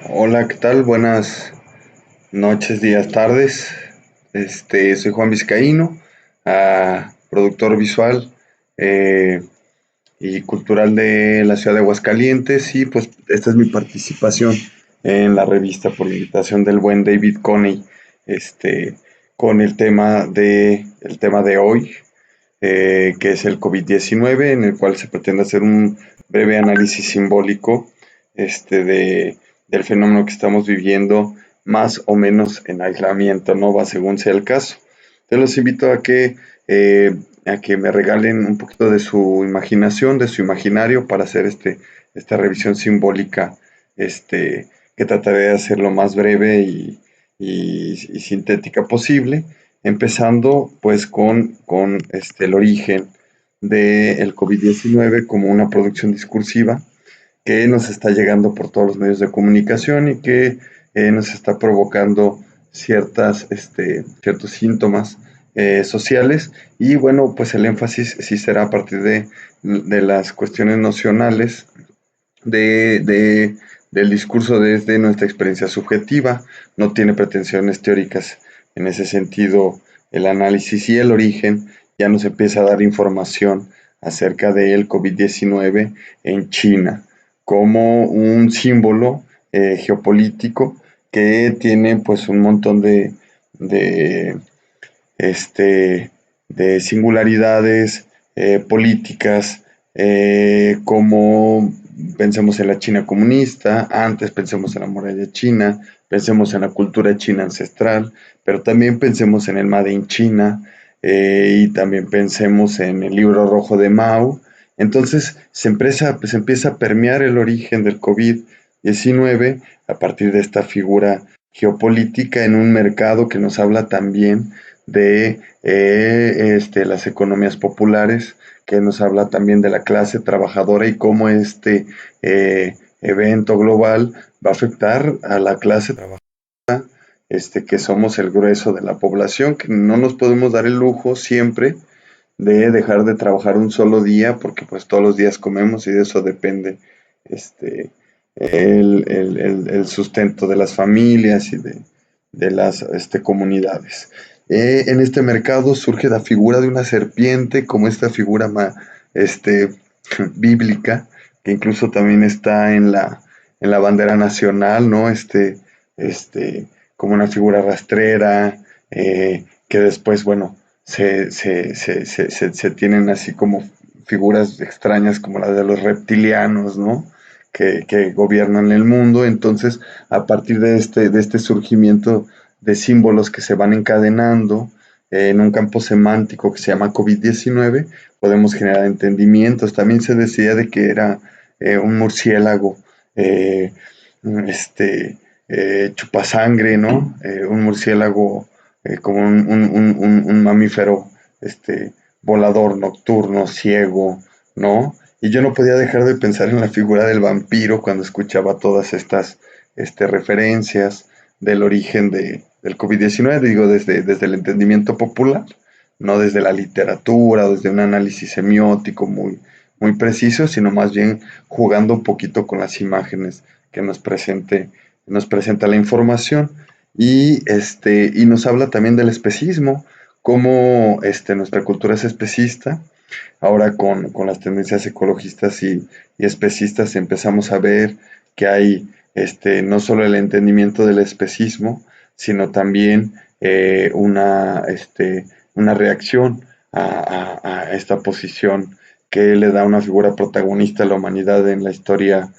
Hola, ¿qué tal? Buenas noches, días, tardes. Soy Juan Vizcaíno, productor visual eh, y cultural de la ciudad de Aguascalientes, y pues esta es mi participación en la revista por invitación del buen David Coney, este, con el tema de hoy, que es el COVID-19, en el cual se pretende hacer un breve análisis simbólico del fenómeno que estamos viviendo, más o menos en aislamiento, ¿no? Va según sea el caso. Te los invito eh, a que me regalen un poquito de su imaginación, de su imaginario, para hacer esta revisión simbólica, que trataré de hacer lo más breve y sintética posible, empezando pues con el origen del COVID-19 como una producción discursiva que nos está llegando por todos los medios de comunicación y que nos está provocando ciertos síntomas sociales. Y bueno, pues el énfasis sí será a partir de las cuestiones nocionales de, de, del discurso desde nuestra experiencia subjetiva. No tiene pretensiones teóricas. En ese sentido, el análisis y el origen ya nos empieza a dar información acerca del COVID-19 en China como un símbolo geopolítico que tiene pues un montón de, este, de singularidades políticas, como pensemos en la China comunista, antes pensemos en la muralla china, pensemos en la cultura china ancestral, pero también pensemos en el Made in China, y también pensemos en el libro rojo de Mao. Entonces se empieza a permear el origen del COVID-19 a partir de esta figura geopolítica en un mercado que nos habla también de las economías populares, que nos habla también de la clase trabajadora y cómo evento global va a afectar a la clase trabajadora, que somos el grueso de la población, que no nos podemos dar el lujo siempre de dejar de trabajar un solo día, porque pues todos los días comemos y de eso depende este, el sustento de las familias y de las comunidades. En este mercado surge la figura de una serpiente, como esta figura este, bíblica, que incluso también está en la bandera nacional, ¿no? Como una figura rastrera, que después, bueno, se tienen así como figuras extrañas como la de los reptilianos, ¿no? Que gobiernan el mundo. Entonces, a partir de este surgimiento de símbolos que se van encadenando en un campo semántico que se llama COVID-19, podemos generar entendimientos. También se decía de que era un murciélago, eh, este, chupasangre, ¿no? Un murciélago, como un mamífero volador, nocturno, ciego, ¿no? Y yo no podía dejar de pensar en la figura del vampiro cuando escuchaba todas estas referencias del origen del COVID-19, digo, desde el entendimiento popular, no desde la literatura, desde un análisis semiótico muy preciso, sino más bien jugando un poquito con las imágenes que nos presenta la información. Y nos habla también del especismo, cómo nuestra cultura es especista. Ahora con las tendencias ecologistas y especistas empezamos a ver que hay no solo el entendimiento del especismo, sino también una reacción a esta posición que le da una figura protagonista a la humanidad en la historia,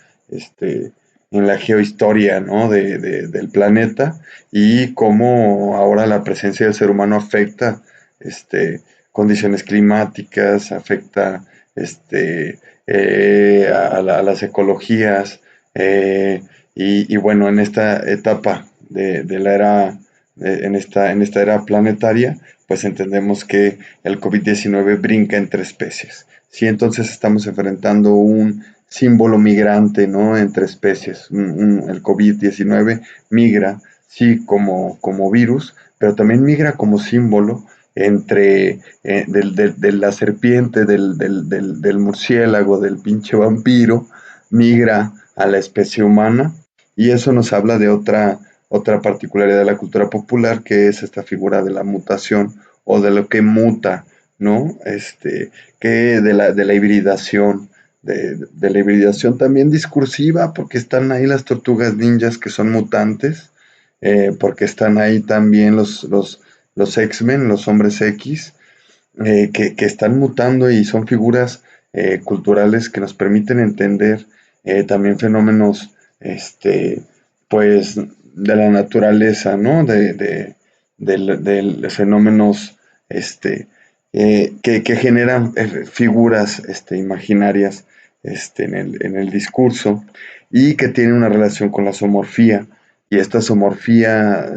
en la geohistoria, ¿no? Del planeta, y cómo ahora la presencia del ser humano afecta condiciones climáticas, afecta a las ecologías, y bueno, en esta etapa de la era, en esta era planetaria, pues entendemos que el COVID-19 brinca entre especies. Sí, entonces estamos enfrentando un símbolo migrante, ¿no? Entre especies. El COVID-19 migra, sí, como virus, pero también migra como símbolo de la serpiente, del murciélago, del pinche vampiro, migra a la especie humana Y eso nos habla de otra particularidad de la cultura popular, que es esta figura de la mutación o de lo que muta, ¿no? Que de la hibridación, de la hibridación también discursiva, porque están ahí las tortugas ninjas que son mutantes, porque están ahí también los X-Men, los hombres X, que están mutando y son figuras culturales que nos permiten entender también fenómenos, pues, de la naturaleza, ¿no? De fenómenos, que generan figuras, imaginarias, en el discurso y que tienen una relación con la zoomorfía. Y esta zoomorfía,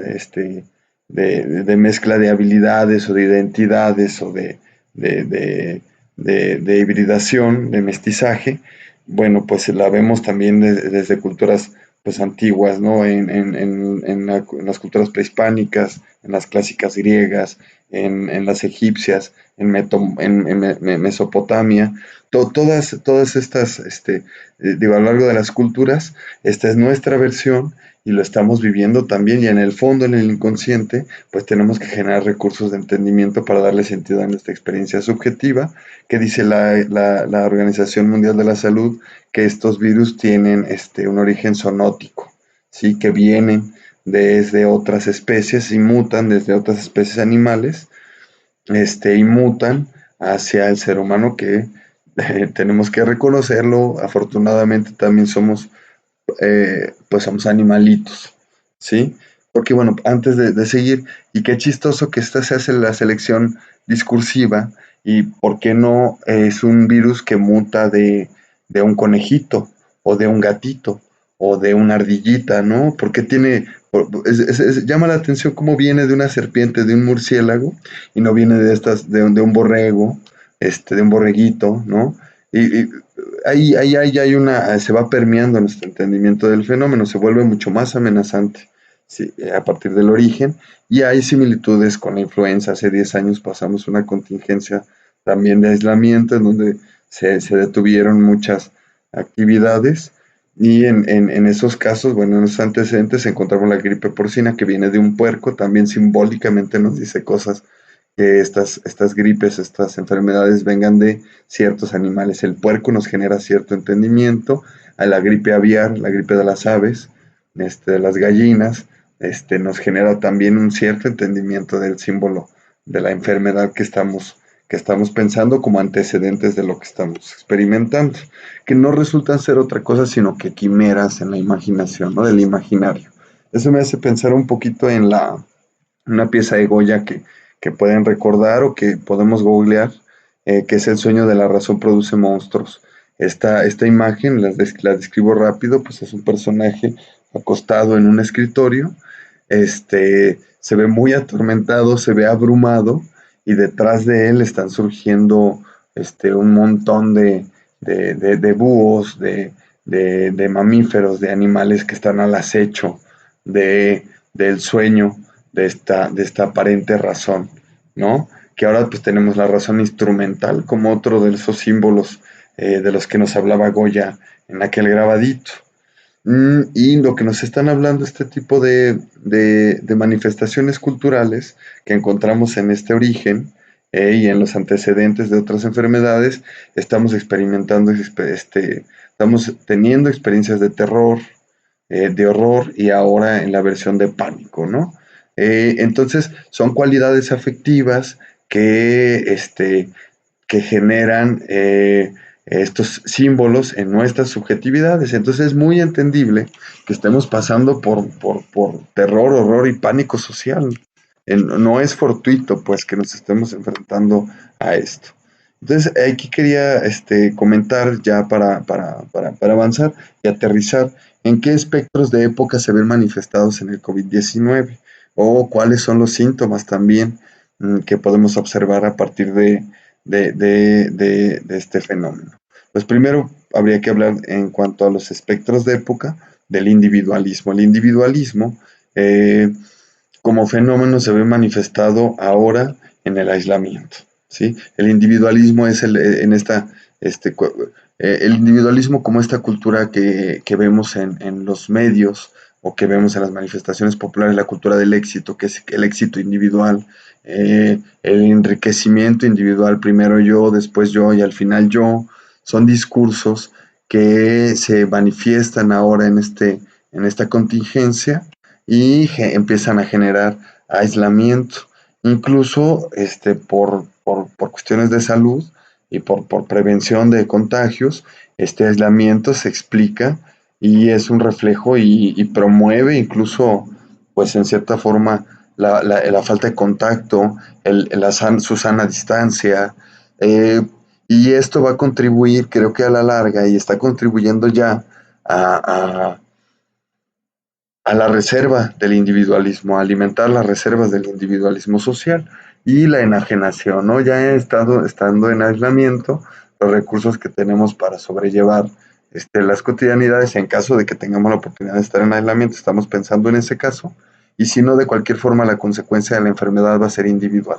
de mezcla de habilidades o de identidades o de, de- de hibridación, de mestizaje, bueno, pues la vemos también desde culturas pues antiguas, ¿no? En las culturas prehispánicas, en las clásicas griegas, en las egipcias, en Mesopotamia, todas estas, digo, a lo largo de las culturas, esta es nuestra versión y lo estamos viviendo también, y en el fondo, en el inconsciente, pues tenemos que generar recursos de entendimiento para darle sentido a nuestra experiencia subjetiva, que dice la Organización Mundial de la Salud, que estos virus tienen un origen zoonótico, ¿sí? Que vienen desde otras especies y mutan desde otras especies animales, y mutan hacia el ser humano, que tenemos que reconocerlo. Afortunadamente también pues somos animalitos, ¿sí? Porque bueno, antes de seguir, y qué chistoso que esta se hace la selección discursiva, y por qué no es un virus que muta de un conejito, o de un gatito, o de una ardillita, ¿no? Porque llama la atención cómo viene de una serpiente, de un murciélago, y no viene de un borrego, de un borreguito, ¿no? Y ahí hay se va permeando nuestro entendimiento del fenómeno, se vuelve mucho más amenazante, sí, a partir del origen, y hay similitudes con la influenza. Hace 10 años pasamos una contingencia también de aislamiento, en donde se detuvieron muchas actividades, y en esos casos, bueno, en esos antecedentes encontramos la gripe porcina, que viene de un puerco. También simbólicamente nos dice cosas, que estas gripes, estas enfermedades vengan de ciertos animales. El puerco nos genera cierto entendimiento, a la gripe aviar, la gripe de las aves, de las gallinas, nos genera también un cierto entendimiento del símbolo de la enfermedad que estamos pensando como antecedentes de lo que estamos experimentando, que no resultan ser otra cosa sino que quimeras en la imaginación, ¿no? Del imaginario. Eso me hace pensar un poquito en una pieza de Goya que pueden recordar o que podemos googlear, que es El sueño de la razón produce monstruos. Esta imagen, la describo rápido, pues es un personaje acostado en un escritorio, se ve muy atormentado, se ve abrumado, y detrás de él están surgiendo un montón de búhos, de mamíferos, de animales que están al acecho del sueño de esta aparente razón, ¿no? Que ahora pues tenemos la razón instrumental como otro de esos símbolos de los que nos hablaba Goya en aquel grabadito. Y lo que nos están hablando este tipo de manifestaciones culturales que encontramos en este origen, y en los antecedentes de otras enfermedades, estamos experimentando, estamos teniendo experiencias de terror, de horror, y ahora en la versión de pánico, ¿no? Entonces, son cualidades afectivas que generan estos símbolos en nuestras subjetividades. Entonces, es muy entendible que estemos pasando por terror, horror y pánico social. No es fortuito, pues, que nos estemos enfrentando a esto. Entonces, aquí quería comentar ya para avanzar y aterrizar en qué espectros de época se ven manifestados en el COVID-19, o cuáles son los síntomas también que podemos observar a partir de este fenómeno. Pues primero habría que hablar, en cuanto a los espectros de época, del individualismo. El individualismo, como fenómeno, se ve manifestado ahora en el aislamiento, ¿sí? El individualismo es el individualismo como esta cultura que vemos en los medios o que vemos en las manifestaciones populares, la cultura del éxito, que es el éxito individual, el enriquecimiento individual, primero yo y al final yo, son discursos que se manifiestan ahora en esta contingencia y empiezan a generar aislamiento, incluso por cuestiones de salud y por prevención de contagios. Este aislamiento se explica y es un reflejo y promueve incluso, pues en cierta forma, la falta de contacto, su sana distancia, eh, y esto va a contribuir, creo que a la larga, y está contribuyendo ya a, a, a la reserva del individualismo, a alimentar las reservas del individualismo social y la enajenación, ¿no? Ya estando en aislamiento, los recursos que tenemos para sobrellevar las cotidianidades, en caso de que tengamos la oportunidad de estar en aislamiento, estamos pensando en ese caso, y si no, de cualquier forma, la consecuencia de la enfermedad va a ser individual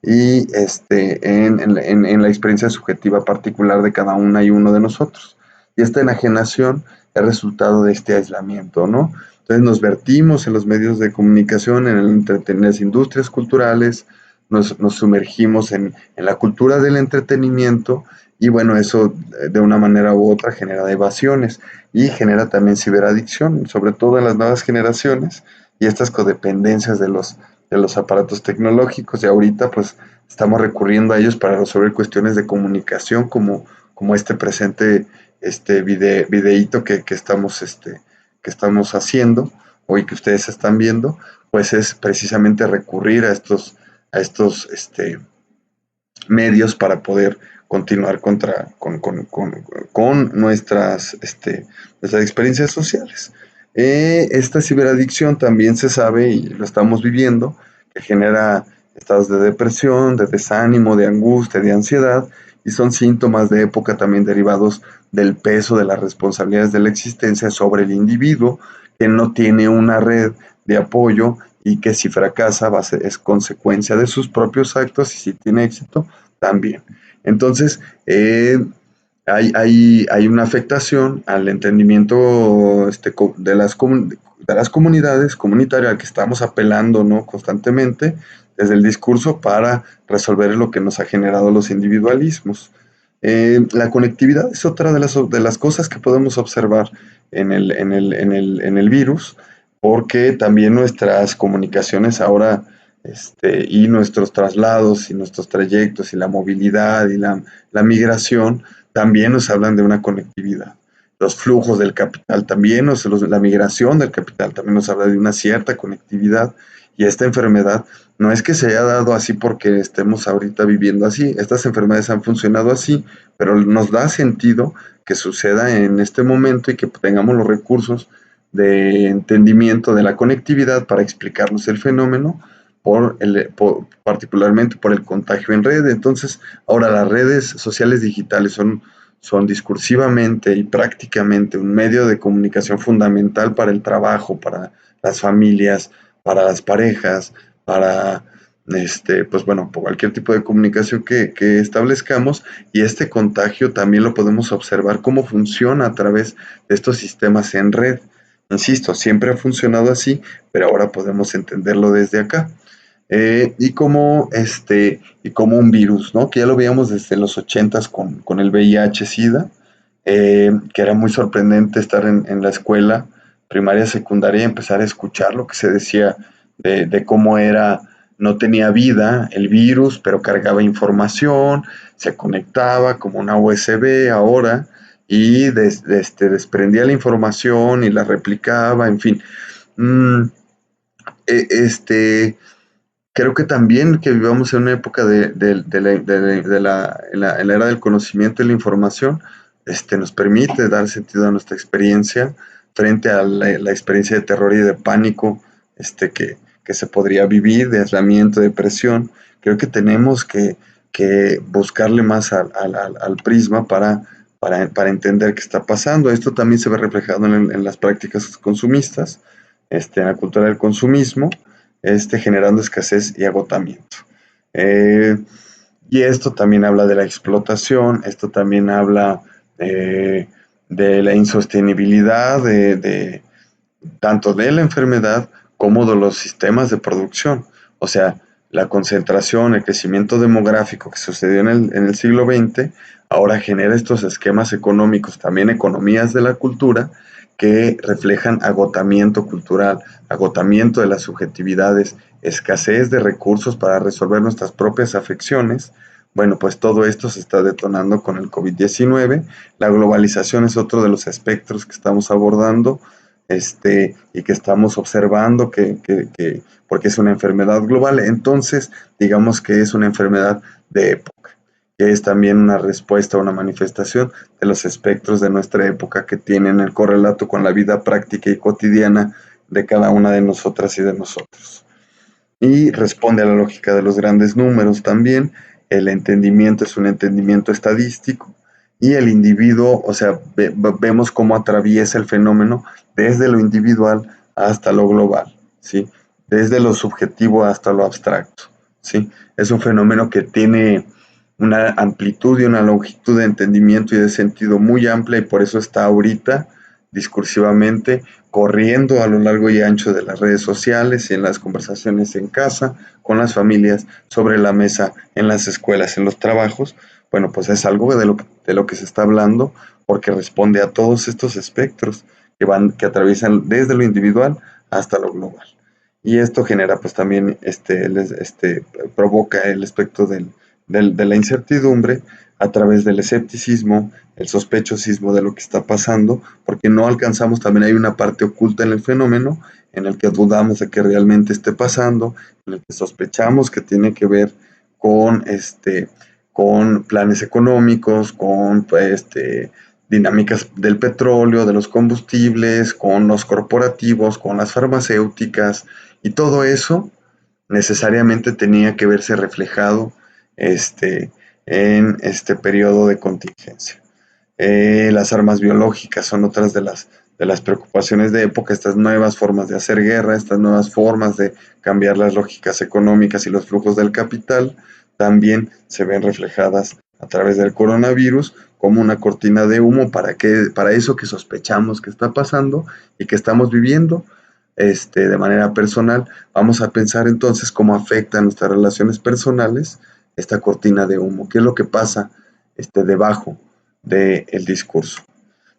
y en la experiencia subjetiva particular de cada una y uno de nosotros. Y esta enajenación es resultado de este aislamiento, ¿no? Entonces nos vertimos en los medios de comunicación, en las industrias culturales, nos sumergimos en la cultura del entretenimiento y bueno, eso de una manera u otra genera evasiones y genera también ciberadicción, sobre todo en las nuevas generaciones y estas codependencias de los aparatos tecnológicos y ahorita pues estamos recurriendo a ellos para resolver cuestiones de comunicación como este presente videíto que estamos haciendo hoy que ustedes están viendo, pues es precisamente recurrir a estos medios para poder continuar con nuestras experiencias sociales. Esta ciberadicción también se sabe, y lo estamos viviendo, que genera estados de depresión, de desánimo, de angustia, de ansiedad, y son síntomas de época también derivados del peso de las responsabilidades de la existencia sobre el individuo, que no tiene una red de apoyo y que si fracasa es consecuencia de sus propios actos y si tiene éxito, también. Entonces, hay una afectación al entendimiento de las comunidades comunitarias al que estamos apelando, ¿no? Constantemente desde el discurso para resolver lo que nos ha generado los individualismos. La conectividad es otra de las cosas que podemos observar en el virus, porque también nuestras comunicaciones ahora y nuestros traslados y nuestros trayectos y la movilidad y la migración también nos hablan de una conectividad. Los flujos del capital también, la migración del capital también nos habla de una cierta conectividad y esta enfermedad no es que se haya dado así porque estemos ahorita viviendo así, estas enfermedades han funcionado así, pero nos da sentido que suceda en este momento y que tengamos los recursos de entendimiento de la conectividad para explicarnos el fenómeno particularmente por el contagio en red. Entonces, ahora las redes sociales digitales son discursivamente y prácticamente un medio de comunicación fundamental para el trabajo, para las familias, para las parejas, para pues bueno, por cualquier tipo de comunicación que establezcamos, y este contagio también lo podemos observar cómo funciona a través de estos sistemas en red. Insisto, siempre ha funcionado así, pero ahora podemos entenderlo desde acá. Y como un virus, ¿no? Que ya lo veíamos desde los 80s con el VIH-Sida, que era muy sorprendente estar en la escuela primaria, secundaria y empezar a escuchar lo que se decía de cómo no tenía vida el virus, pero cargaba información, se conectaba como una USB ahora y desprendía la información y la replicaba, en fin. Mm, eh, este, Creo que también que vivamos en una época en la era del conocimiento y la información, nos permite dar sentido a nuestra experiencia frente a la experiencia de terror y de pánico que se podría vivir, de aislamiento, de depresión. Creo que tenemos que buscarle más al prisma para entender qué está pasando. Esto también se ve reflejado en las prácticas consumistas, en la cultura del consumismo, generando escasez y agotamiento. Eh, y esto también habla de la explotación, esto también habla eh, de la insostenibilidad tanto de la enfermedad como de los sistemas de producción. O sea, la concentración, el crecimiento demográfico que sucedió en el siglo XX, ahora genera estos esquemas económicos, también economías de la cultura, que reflejan agotamiento cultural, agotamiento de las subjetividades, escasez de recursos para resolver nuestras propias afecciones. Bueno, pues todo esto se está detonando con el COVID-19. La globalización es otro de los espectros que estamos abordando, y que estamos observando porque es una enfermedad global. Entonces, digamos que es una enfermedad de época, que es también una respuesta, una manifestación de los espectros de nuestra época que tienen el correlato con la vida práctica y cotidiana de cada una de nosotras y de nosotros. Y responde a la lógica de los grandes números también. El entendimiento es un entendimiento estadístico y el individuo, o sea, vemos cómo atraviesa el fenómeno desde lo individual hasta lo global, ¿sí? Desde lo subjetivo hasta lo abstracto, ¿sí? Es un fenómeno que tiene una amplitud y una longitud de entendimiento y de sentido muy amplia, y por eso está ahorita discursivamente corriendo a lo largo y ancho de las redes sociales y en las conversaciones en casa, con las familias, sobre la mesa, en las escuelas, en los trabajos. Bueno, pues es algo de lo que se está hablando, porque responde a todos estos espectros que atraviesan desde lo individual hasta lo global. Y esto genera pues también, provoca el espectro de la incertidumbre a través del escepticismo, el sospechosismo de lo que está pasando, porque no alcanzamos, también hay una parte oculta en el fenómeno, en el que dudamos de que realmente esté pasando, en el que sospechamos que tiene que ver con, con planes económicos, con dinámicas del petróleo, de los combustibles, con los corporativos, con las farmacéuticas, y todo eso necesariamente tenía que verse reflejado este, en este periodo de contingencia. Las armas biológicas son otras de las preocupaciones de época, estas nuevas formas de hacer guerra, estas nuevas formas de cambiar las lógicas económicas y los flujos del capital, también se ven reflejadas a través del coronavirus como una cortina de humo para eso que sospechamos que está pasando y que estamos viviendo, de manera personal. Vamos a pensar entonces cómo afecta a nuestras relaciones personales esta cortina de humo, qué es lo que pasa debajo del discurso.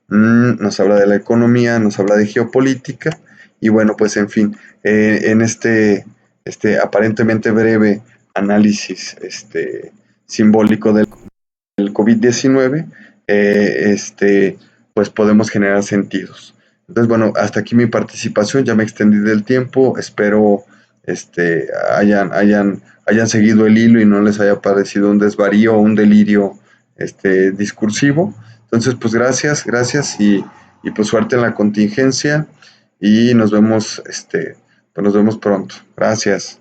Nos habla de la economía, nos habla de geopolítica, y bueno, pues en fin, en este aparentemente breve análisis simbólico del COVID-19, pues podemos generar sentidos. Entonces, bueno, hasta aquí mi participación, ya me extendí del tiempo, espero hayan seguido el hilo y no les haya parecido un desvarío o un delirio discursivo. Entonces, pues gracias y pues suerte en la contingencia, y nos vemos pronto. Gracias.